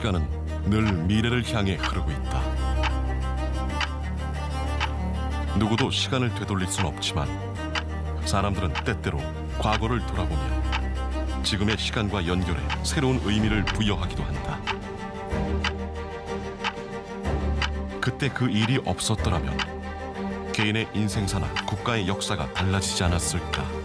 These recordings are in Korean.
시간은 늘 미래를 향해 흐르고 있다. 누구도 시간을 되돌릴 순 없지만 사람들은 때때로 과거를 돌아보며 지금의 시간과 연결해 새로운 의미를 부여하기도 한다. 그때 그 일이 없었더라면 개인의 인생사나 국가의 역사가 달라지지 않았을까?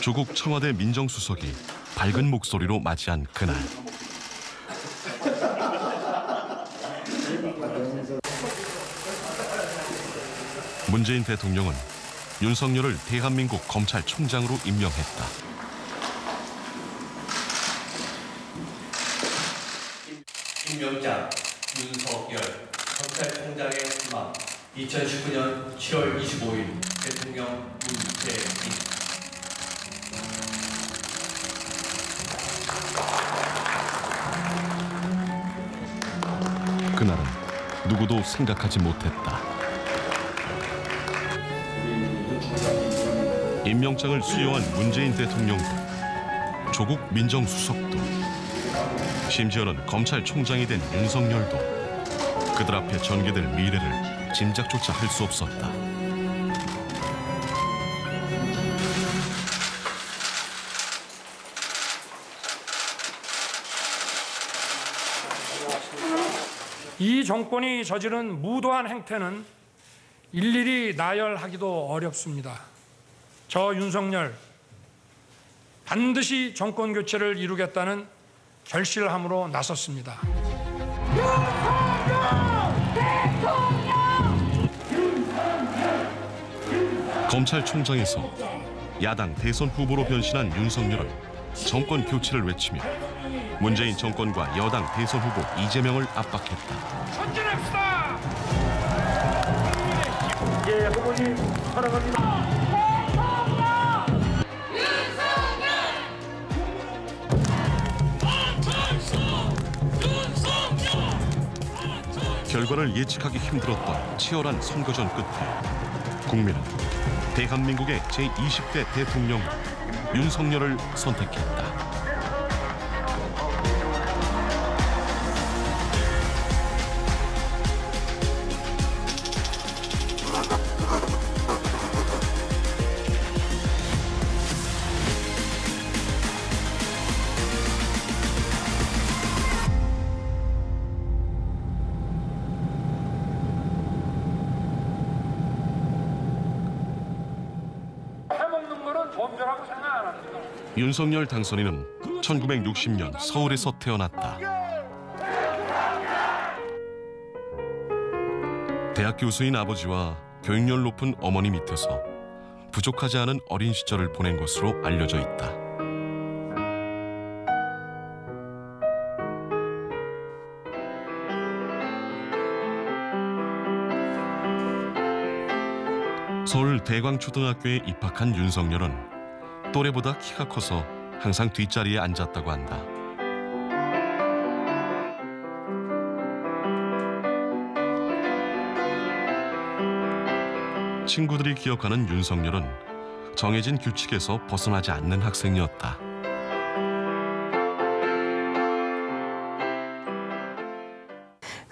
조국 청와대 민정수석이 밝은 목소리로 맞이한 그날. 문재인 대통령은 윤석열을 대한민국 검찰총장으로 임명했다. 임명장 윤석열 검찰총장의 수마 2019년 7월 25일 대통령 문재인. 그날은 누구도 생각하지 못했다. 임명장을 수여한 문재인 대통령도, 조국 민정수석도, 심지어는 검찰총장이 된 윤석열도 그들 앞에 전개될 미래를 짐작조차 할 수 없었다. 이 정권이 저지른 무도한 행태는 일일이 나열하기도 어렵습니다. 저 윤석열 반드시 정권 교체를 이루겠다는 결실함으로 나섰습니다. 검찰총장에서 야당 대선 후보로 변신한 윤석열은 정권 교체를 외치며 문재인 정권과 여당 대선 후보 이재명을 압박했다. 전진합시다. 예, 후보님 사랑합니다. 결과를 예측하기 힘들었던 치열한 선거전 끝에 국민은 대한민국의 제20대 대통령 윤석열을 선택했다. 윤석열 당선인은 1960년 서울에서 태어났다. 대학 교수인 아버지와 교육열 높은 어머니 밑에서 부족하지 않은 어린 시절을 보낸 것으로 알려져 있다. 서울 대광초등학교에 입학한 윤석열은 또래보다 키가 커서 항상 뒷자리에 앉았다고 한다. 친구들이 기억하는 윤석열은 정해진 규칙에서 벗어나지 않는 학생이었다.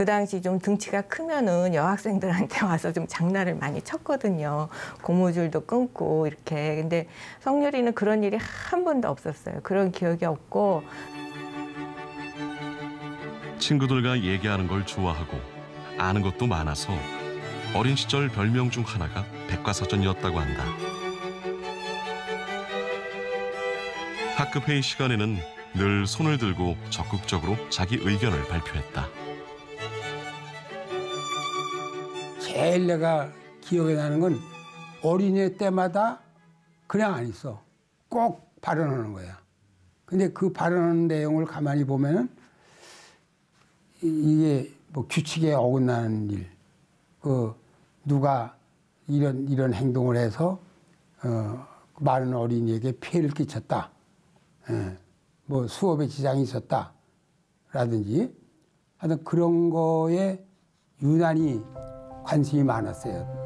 그 당시 좀 등치가 크면은 여학생들한테 와서 좀 장난을 많이 쳤거든요. 고무줄도 끊고 이렇게. 근데 성렬이는 그런 일이 한 번도 없었어요. 그런 기억이 없고. 친구들과 얘기하는 걸 좋아하고 아는 것도 많아서 어린 시절 별명 중 하나가 백과사전이었다고 한다. 학급 회의 시간에는 늘 손을 들고 적극적으로 자기 의견을 발표했다. 제일 내가 기억에 나는 건 어린이 때마다 그냥 안 있어. 꼭 발언하는 거야. 근데 그 발언하는 내용을 가만히 보면은 이게 뭐 규칙에 어긋나는 일, 누가 이런 행동을 해서 많은 어린이에게 피해를 끼쳤다. 뭐 수업에 지장이 있었다라든지 하여튼 그런 거에 유난히 관심이 많았어요.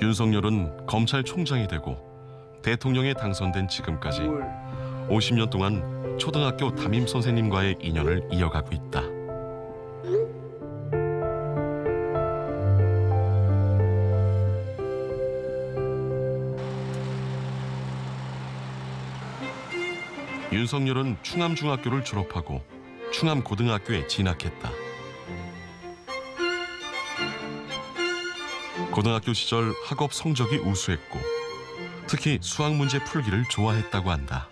윤석열은 검찰총장이 되고 대통령에 당선된 지금까지 50년 동안 초등학교 담임 선생님과의 인연을 이어가고 있다. 윤석열은 충암중학교를 졸업하고 충암고등학교에 진학했다. 고등학교 시절 학업 성적이 우수했고 특히 수학 문제 풀기를 좋아했다고 한다.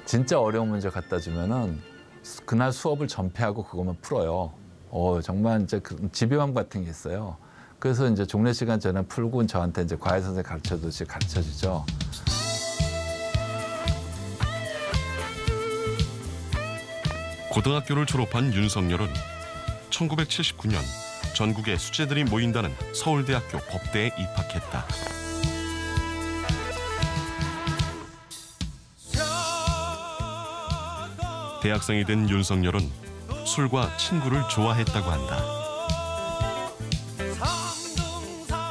진짜 어려운 문제 갖다 주면은 그날 수업을 전폐하고 그것만 풀어요. 정말 이제 집요함 같은 게 있어요. 그래서 이제 종례 시간 전에 풀고 저한테 이제 과외 선생 가르쳐주듯이 가르쳐 주죠. 고등학교를 졸업한 윤석열은 1979년 전국의 수재들이 모인다는 서울대학교 법대에 입학했다. 대학생이 된 윤석열은 술과 친구를 좋아했다고 한다.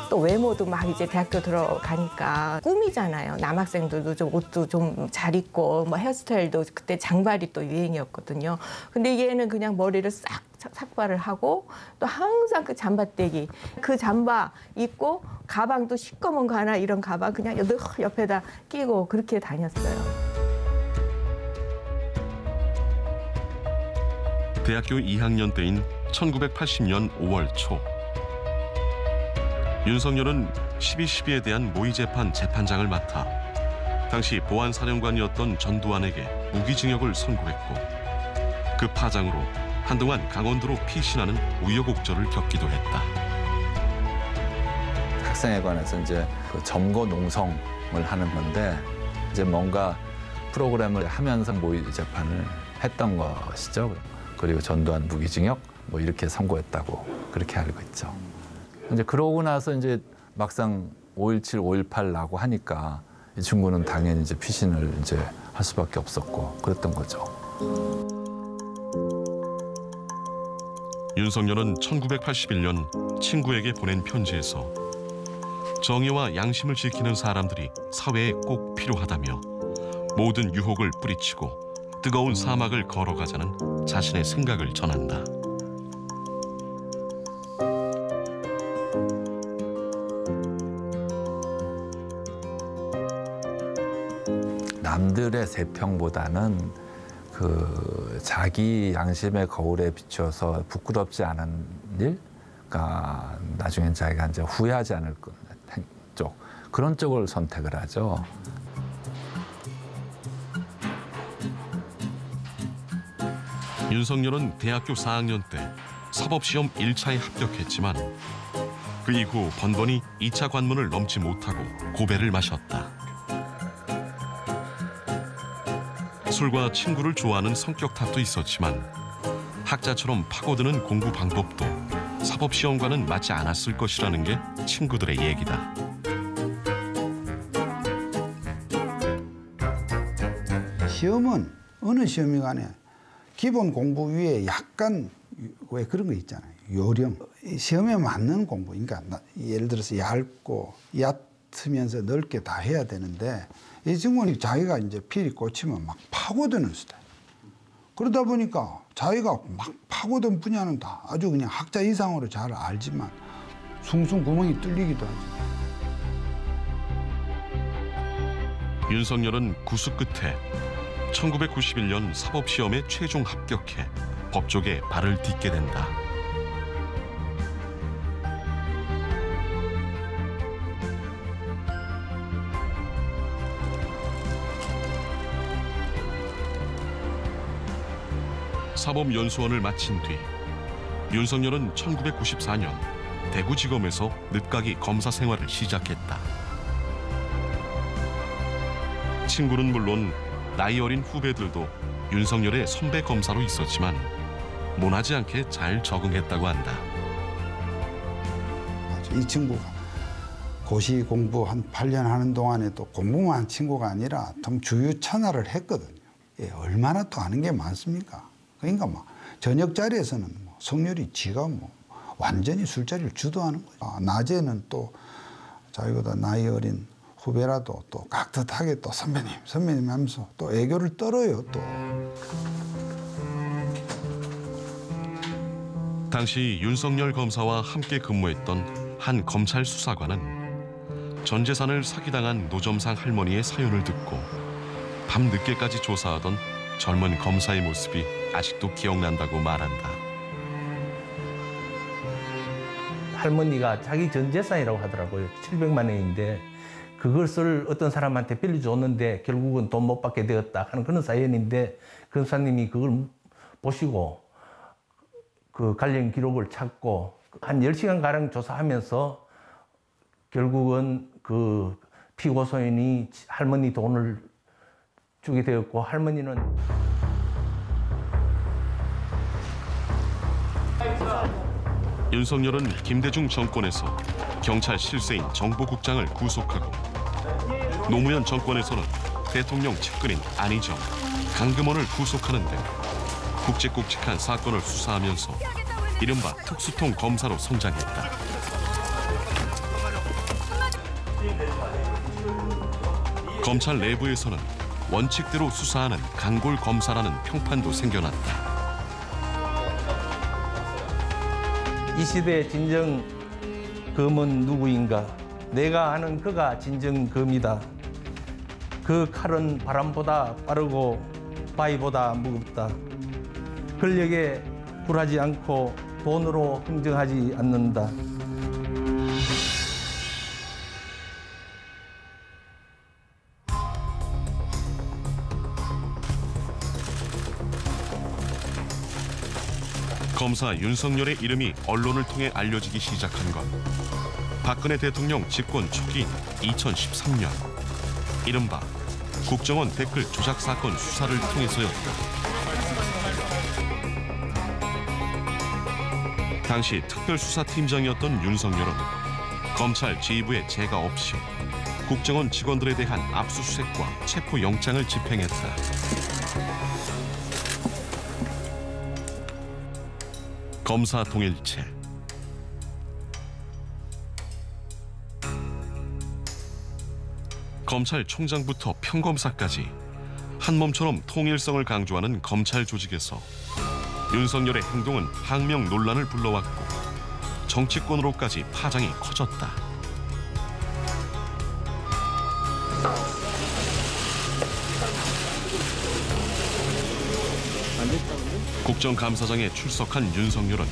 또 외모도 막 이제 대학교 들어가니까 꿈이잖아요. 남학생들도 좀 옷도 좀 잘 입고 뭐 헤어스타일도 그때 장발이 또 유행이었거든요. 근데 얘는 그냥 머리를 싹 삭발을 하고 또 항상 그 잠바떼기 그 잠바 입고 가방도 시꺼먼 거 하나 이런 가방 그냥 늘 옆에다 끼고 그렇게 다녔어요. 대학교 2학년 때인 1980년 5월 초 윤석열은 12.12에 대한 모의 재판 재판장을 맡아 당시 보안사령관이었던 전두환에게 무기징역을 선고했고 그 파장으로 한동안 강원도로 피신하는 우여곡절을 겪기도 했다. 학생에 관해서 이제 그 점거 농성을 하는 건데 이제 뭔가 프로그램을 하면서 모의 재판을 했던 것이죠. 그리고 전두환 무기징역 뭐 이렇게 선고했다고 그렇게 알고 있죠. 이제 그러고 나서 이제 막상 5.17, 5.18 나고 하니까 이 친구는 당연히 이제 피신을 이제 할 수밖에 없었고 그랬던 거죠. 윤석열은 1981년 친구에게 보낸 편지에서 정의와 양심을 지키는 사람들이 사회에 꼭 필요하다며 모든 유혹을 뿌리치고 뜨거운 사막을 걸어가자는 자신의 생각을 전한다. 남들의 세평보다는 그 자기 양심의 거울에 비추어서 부끄럽지 않은 일, 그러니까 나중엔 자기가 이제 후회하지 않을 쪽 그런 쪽을 선택을 하죠. 윤석열은 대학교 4학년 때 사법시험 1차에 합격했지만 그 이후 번번이 2차 관문을 넘지 못하고 고배를 마셨다. 술과 친구를 좋아하는 성격 탓도 있었지만 학자처럼 파고드는 공부 방법도 사법시험과는 맞지 않았을 것이라는 게 친구들의 얘기다. 시험은 어느 시험이 간에 기본 공부 위에 약간 왜 그런 거 있잖아요. 요령. 시험에 맞는 공부. 그러니까 예를 들어서 얇고 얕으면서 넓게 다 해야 되는데 이 친구는 자기가 이제 필이 꽂히면 막 파고드는 스타일. 그러다 보니까 자기가 막 파고든 분야는 다 아주 그냥 학자 이상으로 잘 알지만 숭숭 구멍이 뚫리기도 하죠. 윤석열은 구수 끝에 1991년 사법시험에 최종 합격해 법조계에 발을 딛게 된다. 사법연수원을 마친 뒤 윤석열은 1994년 대구지검에서 늦가기 검사 생활을 시작했다. 친구는 물론 나이 어린 후배들도 윤석열의 선배 검사로 있었지만 모나지 않게 잘 적응했다고 한다. 이 친구가 고시 공부 한 8년 하는 동안에 또 공부만 한 친구가 아니라 좀 주유천하를 했거든요. 예, 얼마나 또 아는 게 많습니까? 그러니까 뭐 저녁 자리에서는 뭐 성렬이 지가 뭐 완전히 술자리를 주도하는 거예요. 낮에는 또 자기보다 나이 어린 후배라도 또 깍듯하게 또 선배님 하면서 또 애교를 떨어요 또. 당시 윤석열 검사와 함께 근무했던 한 검찰 수사관은 전 재산을 사기당한 노점상 할머니의 사연을 듣고 밤늦게까지 조사하던 젊은 검사의 모습이 아직도 기억난다고 말한다. 할머니가 자기 전 재산이라고 하더라고요. 700만 원인데 그것을 어떤 사람한테 빌려줬는데 결국은 돈 못 받게 되었다 하는 그런 사연인데 검사님이 그걸 보시고 그 관련 기록을 찾고 한 10시간가량 조사하면서 결국은 그 피고소인이 할머니 돈을 주게 되었고 할머니는 윤석열은 김대중 정권에서 경찰 실세인 정보국장을 구속하고 노무현 정권에서는 대통령 측근인 안희정, 강금원을 구속하는 등 굵직굵직한 사건을 수사하면서 이른바 특수통 검사로 성장했다. 검찰 내부에서는 원칙대로 수사하는 강골 검사라는 평판도 생겨났다. 이 시대의 진정 검은 누구인가? 내가 아는 그가 진정 검이다. 그 칼은 바람보다 빠르고 바위보다 무겁다. 권력에 굴하지 않고 돈으로 흥정하지 않는다. 검사 윤석열의 이름이 언론을 통해 알려지기 시작한 건 박근혜 대통령 집권 초기인 2013년 이른바 국정원 댓글 조작 사건 수사를 통해서였다. 당시 특별수사팀장이었던 윤석열은 검찰 지휘부의 제가 없이 국정원 직원들에 대한 압수수색과 체포영장을 집행했다. 검사 동일체. 검찰총장부터 평검사까지 한 몸처럼 통일성을 강조하는 검찰 조직에서 윤석열의 행동은 항명 논란을 불러왔고 정치권으로까지 파장이 커졌다. 국정감사장에 출석한 윤석열은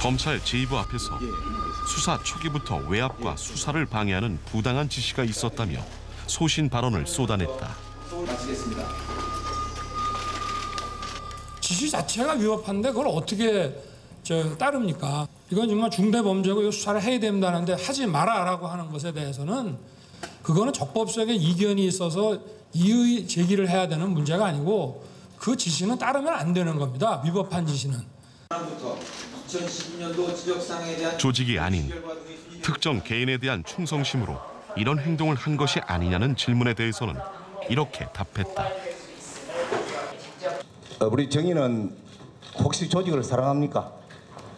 검찰 지휘부 앞에서 수사 초기부터 외압과 수사를 방해하는 부당한 지시가 있었다며 소신 발언을 쏟아냈다. 지시 자체가 위법한데 그걸 어떻게 따릅니까? 이건 정말 중대범죄고 이거 수사를 해야 된다는데 하지 마라라고 하는 것에 대해서는 그거는 적법성의 이견이 있어서 이의 제기를 해야 되는 문제가 아니고 그 지시는 따르면 안 되는 겁니다. 위법한 지시는. 조직이 아닌 특정 개인에 대한 충성심으로 이런 행동을 한 것이 아니냐는 질문에 대해서는 이렇게 답했다. 우리 정의는 혹시 조직을 사랑합니까?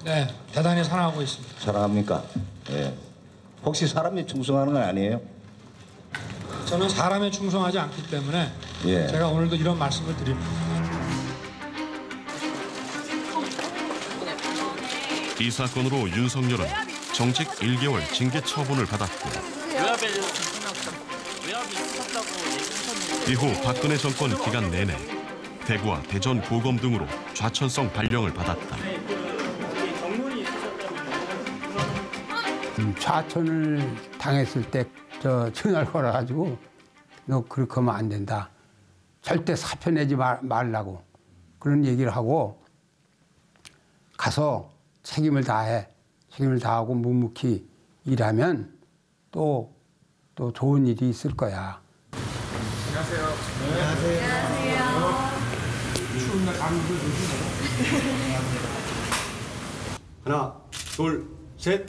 네, 대단히 사랑하고 있습니다. 사랑합니까? 네. 혹시 사람에 충성하는 건 아니에요? 저는 사람에 충성하지 않기 때문에 예. 제가 오늘도 이런 말씀을 드립니다. 이 사건으로 윤석열은 정직 1개월 징계 처분을 받았고 이후 박근혜 정권 기간 내내 대구와 대전 고검 등으로 좌천성 발령을 받았다. 좌천을 당했을 때 전화를 걸어가지고 너 그렇게 하면 안 된다. 절대 사표 내지 말라고 그런 얘기를 하고 가서 책임을 다해. 책임을 다하고 묵묵히 일하면 또 좋은 일이 있을 거야. 안녕하세요. 안녕하세요. 있는 강도 조심해요. 하나, 둘, 셋.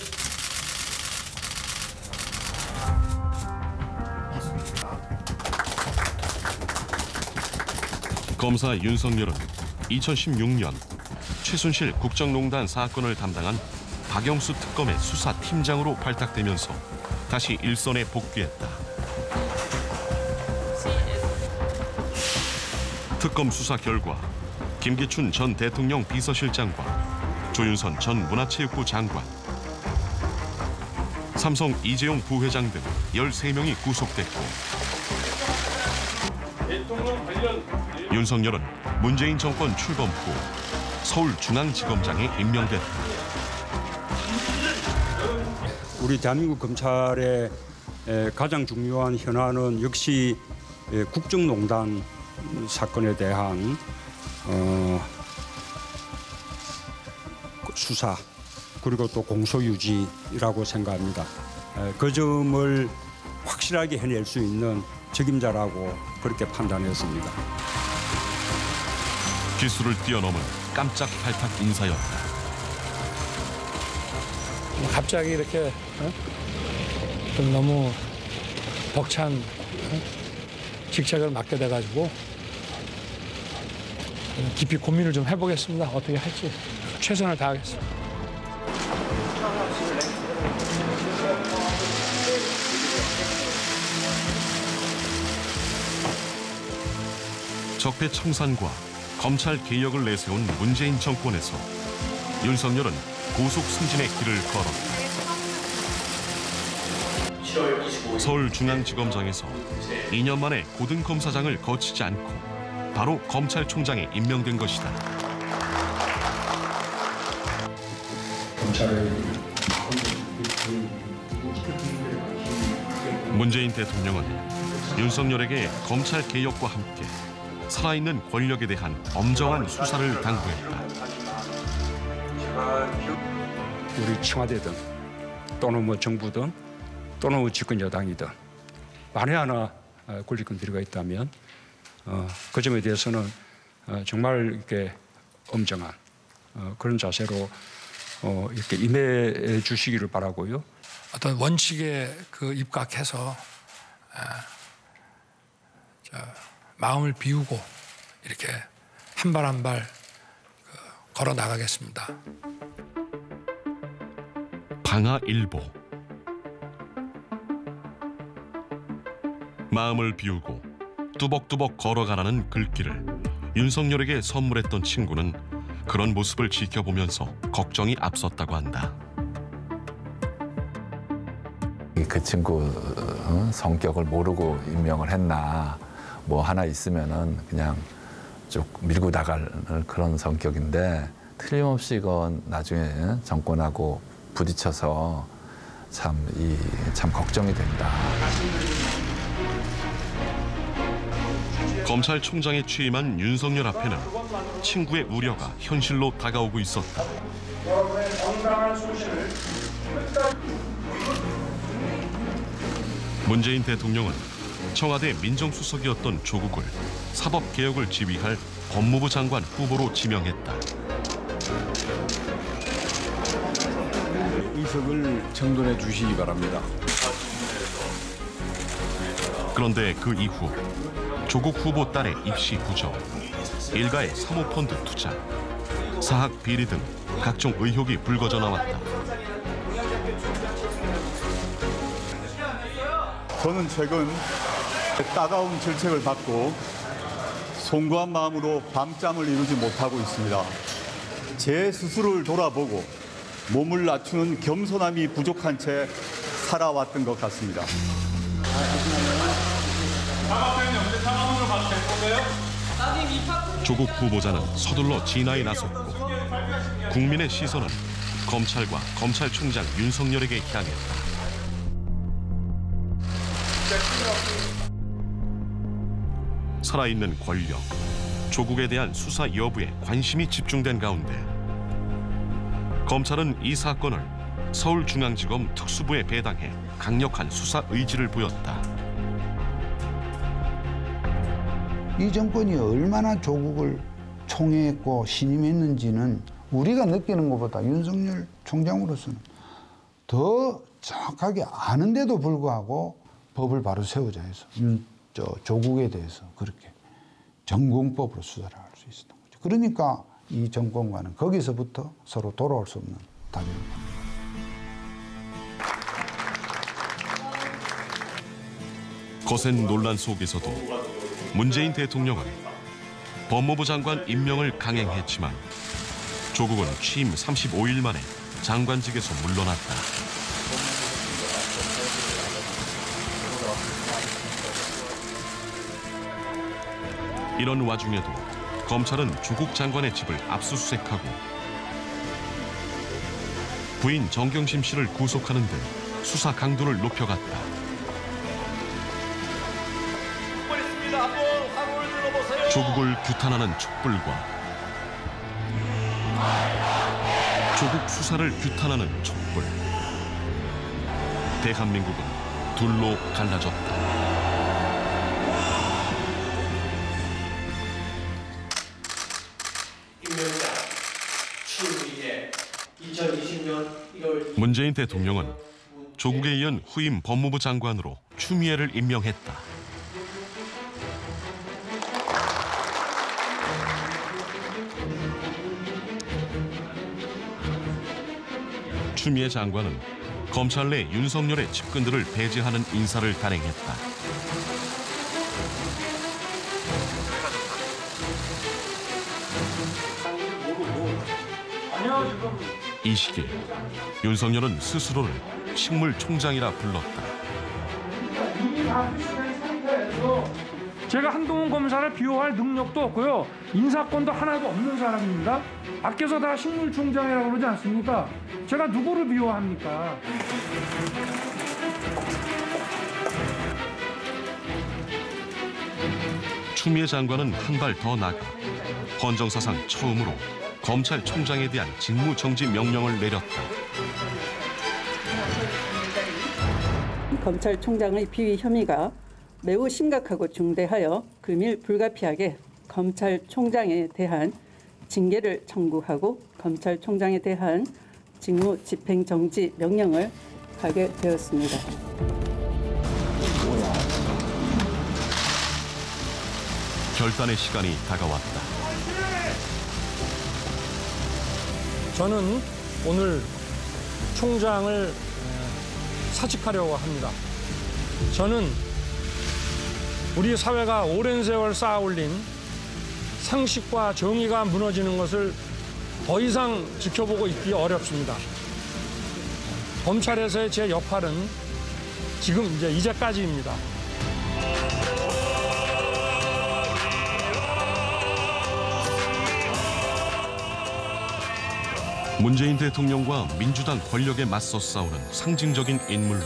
검사 윤석열은 2016년 최순실 국정농단 사건을 담당한 박영수 특검의 수사팀장으로 발탁되면서 다시 일선에 복귀했다. 특검 수사 결과 김기춘 전 대통령 비서실장과 조윤선 전 문화체육부 장관, 삼성 이재용 부회장 등 13명이 구속됐고 윤석열은 문재인 정권 출범 후 서울중앙지검장에 임명됐다. 우리 대한민국 검찰의 가장 중요한 현안은 역시 국정농단 사건에 대한 수사 그리고 또 공소유지라고 생각합니다. 그 점을 확실하게 해낼 수 있는 책임자라고 그렇게 판단했습니다. 기술을 뛰어넘은 깜짝 발탁 인사였다. 갑자기 이렇게 좀 너무 벅찬 직책을 맡게 돼가지고 깊이 고민을 좀 해보겠습니다. 어떻게 할지 최선을 다하겠습니다. 적폐청산과 검찰 개혁을 내세운 문재인 정권에서 윤석열은 고속 승진의 길을 걸었다. 7월 25일 서울중앙지검장에서 2년 만에 고등검사장을 거치지 않고 바로 검찰총장에 임명된 것이다. 문재인 대통령은 윤석열에게 검찰 개혁과 함께 살아있는 권력에 대한 엄정한 수사를 당부했다. 우리 청와대든 또는 정부든 또는 집권 여당이든 만에 하나 권리권 비리가 있다면 그 점에 대해서는 정말 이렇게 엄정한 그런 자세로 이렇게 임해 주시기를 바라고요. 어떤 원칙에 입각해서 마음을 비우고 이렇게 한 발 한 발 걸어 나가겠습니다. 방아일보. 마음을 비우고 뚜벅뚜벅 걸어가라는 글귀를 윤석열에게 선물했던 친구는 그런 모습을 지켜보면서 걱정이 앞섰다고 한다. 그 친구 성격을 모르고 임명을 했나, 뭐 하나 있으면은 그냥 쭉 밀고 나갈 그런 성격인데 틀림없이 이건 나중에 정권하고 부딪혀서 참 걱정이 된다. 검찰총장에 취임한 윤석열 앞에는 친구의 우려가 현실로 다가오고 있었다. 문재인 대통령은 청와대 민정수석이었던 조국을 사법개혁을 지휘할 법무부 장관 후보로 지명했다. 의석을 정돈해 주시기 바랍니다. 그런데 그 이후 조국 후보 딸의 입시 부정, 일가의 사모펀드 투자, 사학 비리 등 각종 의혹이 불거져 나왔다. 저는 최근 따가운 질책을 받고 송구한 마음으로 밤잠을 이루지 못하고 있습니다. 제 스스로를 돌아보고 몸을 낮추는 겸손함이 부족한 채 살아왔던 것 같습니다. 조국 후보자는 서둘러 진화에 나섰고 국민의 시선은 검찰과 검찰총장 윤석열에게 향했다. 살아있는 권력, 조국에 대한 수사 여부에 관심이 집중된 가운데 검찰은 이 사건을 서울중앙지검 특수부에 배당해 강력한 수사 의지를 보였다. 이 정권이 얼마나 조국을 총애했고 신임했는지는 우리가 느끼는 것보다 윤석열 총장으로서는 더 정확하게 아는데도 불구하고 법을 바로 세우자 해서 조국에 대해서 그렇게 전공법으로 수사를 할 수 있었던 거죠. 그러니까 이 정권과는 거기서부터 서로 돌아올 수 없는 답입니다. 거센 논란 속에서도 문재인 대통령은 법무부 장관 임명을 강행했지만 조국은 취임 35일 만에 장관직에서 물러났다. 이런 와중에도 검찰은 조국 장관의 집을 압수수색하고 부인 정경심 씨를 구속하는 등 수사 강도를 높여갔다. 조국을 규탄하는 촛불과 조국 수사를 규탄하는 촛불. 대한민국은 둘로 갈라졌다. 추미애 2020년 1월 문재인 대통령은 조국에 이은 후임 법무부 장관으로 추미애를 임명했다. 추미애 장관은 검찰 내 윤석열의 측근들을 배제하는 인사를 단행했다. 이 시기에 윤석열은 스스로를 식물총장이라 불렀다. 제가 한동훈 검사를 비호할 능력도 없고요. 인사권도 하나도 없는 사람입니다. 밖에서 다 식물총장이라고 그러지 않습니까? 제가 누구를 비호합니까? 추미애 장관은 한 발 더 나가 헌정사상 처음으로 검찰총장에 대한 직무정지 명령을 내렸다. 검찰총장의 비위 혐의가 매우 심각하고 중대하여 금일 불가피하게 검찰총장에 대한 징계를 청구하고 검찰총장에 대한 직무 집행정지 명령을 하게 되었습니다. 결단의 시간이 다가왔다. 저는 오늘 총장을 사직하려고 합니다. 저는 우리 사회가 오랜 세월 쌓아올린 상식과 정의가 무너지는 것을 더 이상 지켜보고 있기 어렵습니다. 검찰에서의 제 역할은 지금 이제까지입니다. 문재인 대통령과 민주당 권력에 맞서 싸우는 상징적인 인물로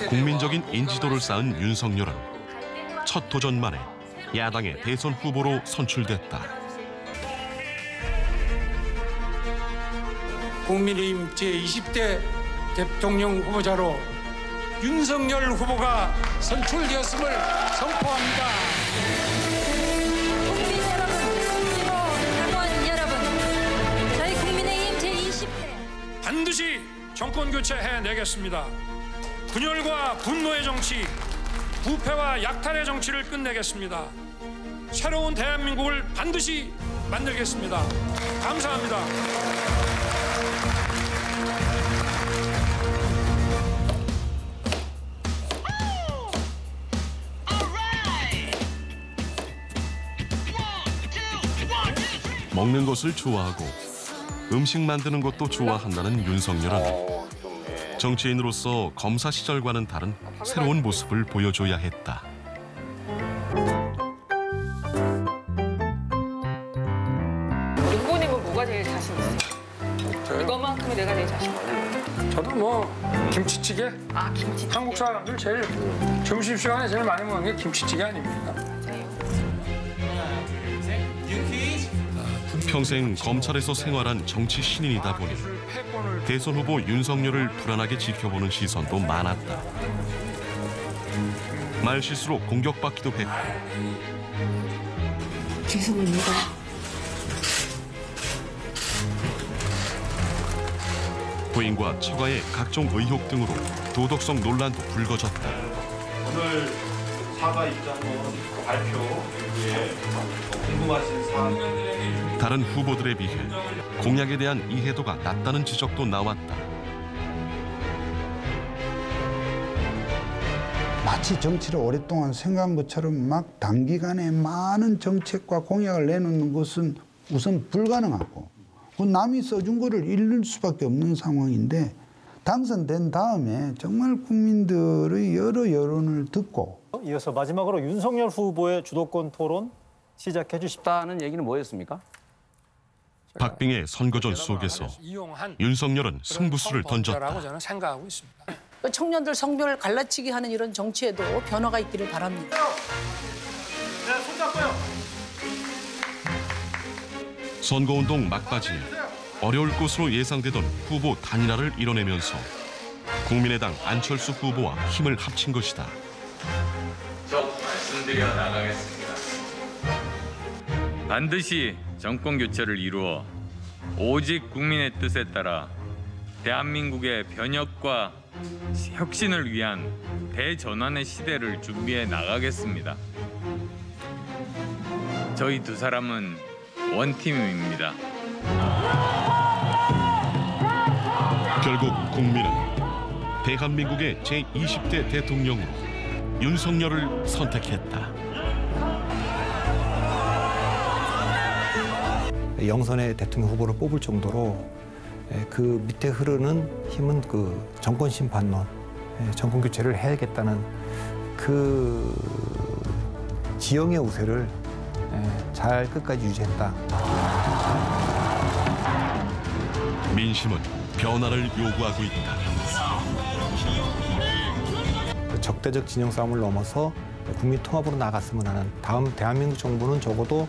국민적인 인지도를 쌓은 윤석열은 첫 도전 만에 야당의 대선 후보로 선출됐다. 국민의힘 제20대 대통령 후보자로 윤석열 후보가 선출되었음을 선포합니다. 국민 여러분, 후보 당원 여러분, 저희 국민의힘 제20대 반드시 정권 교체해내겠습니다. 분열과 분노의 정치, 부패와 약탈의 정치를 끝내겠습니다. 새로운 대한민국을 반드시 만들겠습니다. 감사합니다. 먹는 것을 좋아하고 음식 만드는 것도 좋아한다는 윤석열은 정치인으로서 검사 시절과는 다른 새로운 모습을 보여줘야 했다. 후보님은 뭐가 제일 자신 있어요? 이것만큼은 내가 제일 자신 있어요. 저도 뭐 김치찌개? 아, 김치찌개. 한국 사람들 제일 점심시간에 제일 많이 먹는 게 김치찌개 아닙니까? 평생 검찰에서 생활한 정치 신인이다 보니 대선 후보 윤석열을 불안하게 지켜보는 시선도 많았다. 말실수로 공격받기도 했고 죄송합니다. 부인과 처가의 각종 의혹 등으로 도덕성 논란도 불거졌다. 오늘 사과 입장문 발표 이후에 궁금하신 사항. 다른 후보들에 비해 공약에 대한 이해도가 낮다는 지적도 나왔다. 마치 정치를 오랫동안 생각한 것처럼 막 단기간에 많은 정책과 공약을 내놓는 것은 우선 불가능하고 남이 써준 거를 읽을 수밖에 없는 상황인데 당선된 다음에 정말 국민들의 여러 여론을 듣고 이어서 마지막으로 윤석열 후보의 주도권 토론 시작해 주십다는 얘기는 뭐였습니까? 박빙의 선거전 속에서 윤석열은 승부수를 던졌다. 저는 생각하고 있습니다. 청년들 성별 갈라치기 하는 이런 정치에도 변화가 있기를 바랍니다. 네, 손잡고요. 선거운동 막바지에 어려울 것으로 예상되던 후보 단일화를 이뤄내면서 국민의당 안철수 후보와 힘을 합친 것이다. 저 말씀드려 나가겠습니다. 반드시 정권 교체를 이루어 오직 국민의 뜻에 따라 대한민국의 변혁과 혁신을 위한 대전환의 시대를 준비해 나가겠습니다. 저희 두 사람은 원팀입니다. 결국 국민은 대한민국의 제20대 대통령으로 윤석열을 선택했다. 영선의 대통령 후보를 뽑을 정도로 그 밑에 흐르는 힘은 그 정권 심판론, 정권 교체를 해야겠다는 그 지형의 우세를 잘 끝까지 유지했다. 민심은 변화를 요구하고 있다. 적대적 진영 싸움을 넘어서 국민 통합으로 나갔으면 하는 다음 대한민국 정부는 적어도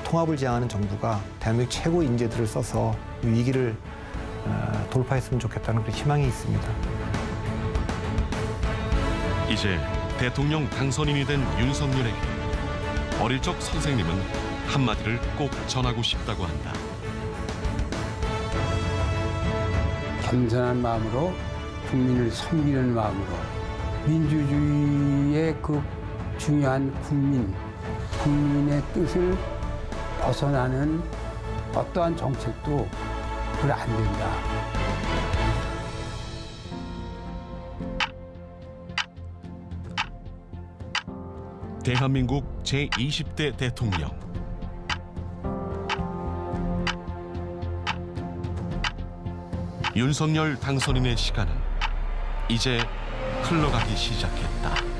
통합을 지향하는 정부가 대한민국 최고 인재들을 써서 위기를 돌파했으면 좋겠다는 그런 희망이 있습니다. 이제 대통령 당선인이 된 윤석열에게 어릴 적 선생님은 한마디를 꼭 전하고 싶다고 한다. 겸손한 마음으로 국민을 섬기는 마음으로 민주주의의 그 중요한 국민의 뜻을 벗어나는 어떠한 정책도 그래 안 된다. 대한민국 제20대 대통령. 윤석열 당선인의 시간은 이제 흘러가기 시작했다.